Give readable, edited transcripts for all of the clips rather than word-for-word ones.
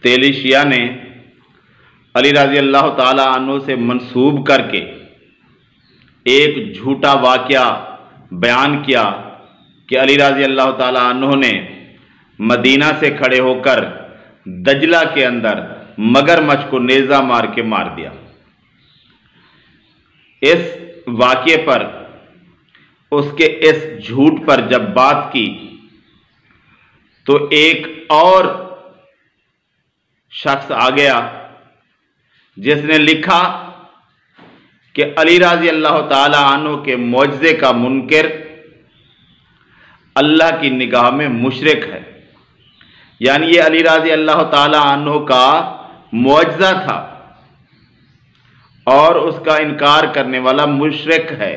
तेलिशिया ने अली रज़ी अल्लाह ताला अन्हु से मंसूब करके एक झूठा वाक़या बयान किया कि अली रज़ी अल्लाह ताला अन्हु ने मदीना से खड़े होकर दजला के अंदर मगरमच्छ को नेज़ा मार के मार दिया। इस वाक़ये पर, उसके इस झूठ पर जब बात की तो एक और शख्स आ गया जिसने लिखा कि अली रज़ी अल्लाह ताला अन्हु के मौजज़े का मुनकिर अल्लाह की निगाह में मुशरिक है। यानी ये अली रज़ी अल्लाह ताला अन्हु का मौजज़ा था और उसका इनकार करने वाला मुशरिक है।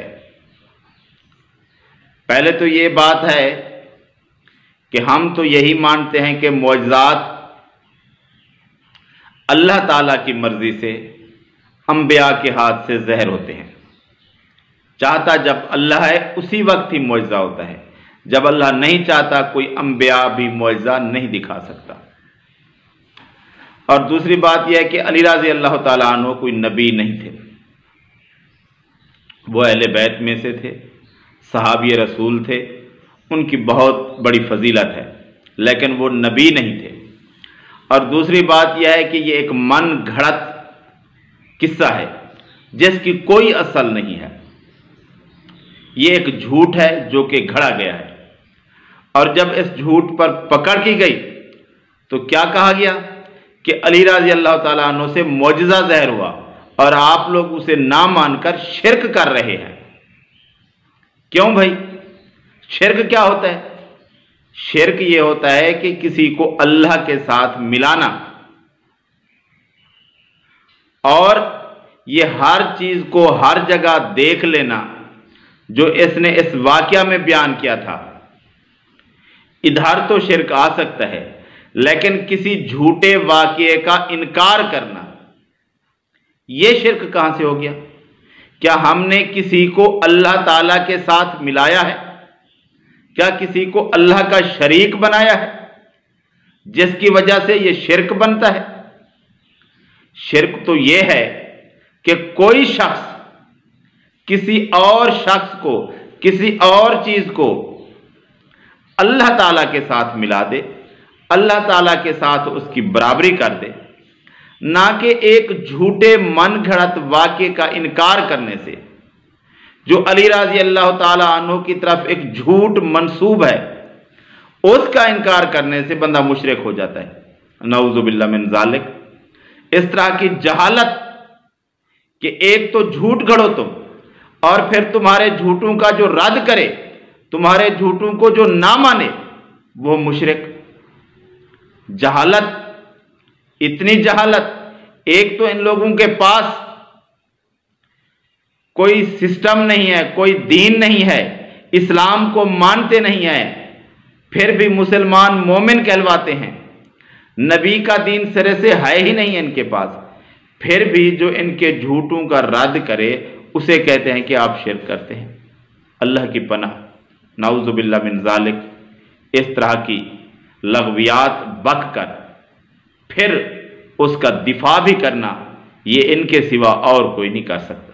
पहले तो ये बात है कि हम तो यही मानते हैं कि मौजज़ात अल्लाह ताला की मर्जी से अंबिया के हाथ से ज़हर होते हैं। चाहता जब अल्लाह है उसी वक्त ही मौजज़ा होता है, जब अल्लाह नहीं चाहता कोई अंबिया भी मौजज़ा नहीं दिखा सकता। और दूसरी बात यह है कि अली रज़ी अल्लाह ताला अन्हु कोई नबी नहीं थे, वो अहले बैत में से थे, सहाबी रसूल थे, उनकी बहुत बड़ी फजीलत है, लेकिन वो नबी नहीं थे। और दूसरी बात यह है कि ये एक मन घड़त किस्सा है जिसकी कोई असल नहीं है। ये एक झूठ है जो कि घड़ा गया है। और जब इस झूठ पर पकड़ की गई तो क्या कहा गया कि अली रज़ी अल्लाह ताला अन्हु से मौजज़ा ज़हर हुआ और आप लोग उसे ना मानकर शिर्क कर रहे हैं। क्यों भाई? शिर्क क्या होता है? शिर्क ये होता है कि किसी को अल्लाह के साथ मिलाना, और ये हर चीज को हर जगह देख लेना जो इसने इस वाकया में बयान किया था। इधर तो शिर्क आ सकता है, लेकिन किसी झूठे वाकये का इनकार करना, यह शिर्क कहां से हो गया? क्या हमने किसी को अल्लाह ताला के साथ मिलाया है? क्या किसी को अल्लाह का शरीक बनाया है जिसकी वजह से यह शिर्क बनता है? शिर्क तो यह है कि कोई शख्स किसी और शख्स को, किसी और चीज को अल्लाह ताला के साथ मिला दे, अल्लाह ताला के साथ उसकी बराबरी कर दे, ना कि एक झूठे मन घड़त वाक़े का इनकार करने से, जो अली रज़ी अल्लाह ताला अन्हु की तरफ एक झूठ मंसूब है, उसका इनकार करने से बंदा मुशरिक हो जाता है। नऊज़ु बिल्लाह मिन ज़ालिक। इस तरह की जहालत कि एक तो झूठ गढ़ो तुम और फिर तुम्हारे झूठों का जो रद्द करे, तुम्हारे झूठों को जो ना माने, वो मुशरिक। जहालत, इतनी जहालत। एक तो इन लोगों के पास कोई सिस्टम नहीं है, कोई दीन नहीं है, इस्लाम को मानते नहीं है, फिर भी मुसलमान मोमिन कहलवाते हैं। नबी का दीन सिरे से है ही नहीं है इनके पास, फिर भी जो इनके झूठों का रद्द करे उसे कहते हैं कि आप शिर्क करते हैं। अल्लाह की पनाह, नाउज़ु बिल्लाह मिन ज़ालिक। इस तरह की लग़वियात बक कर फिर उसका दिफा भी करना, ये इनके सिवा और कोई नहीं कर सकता।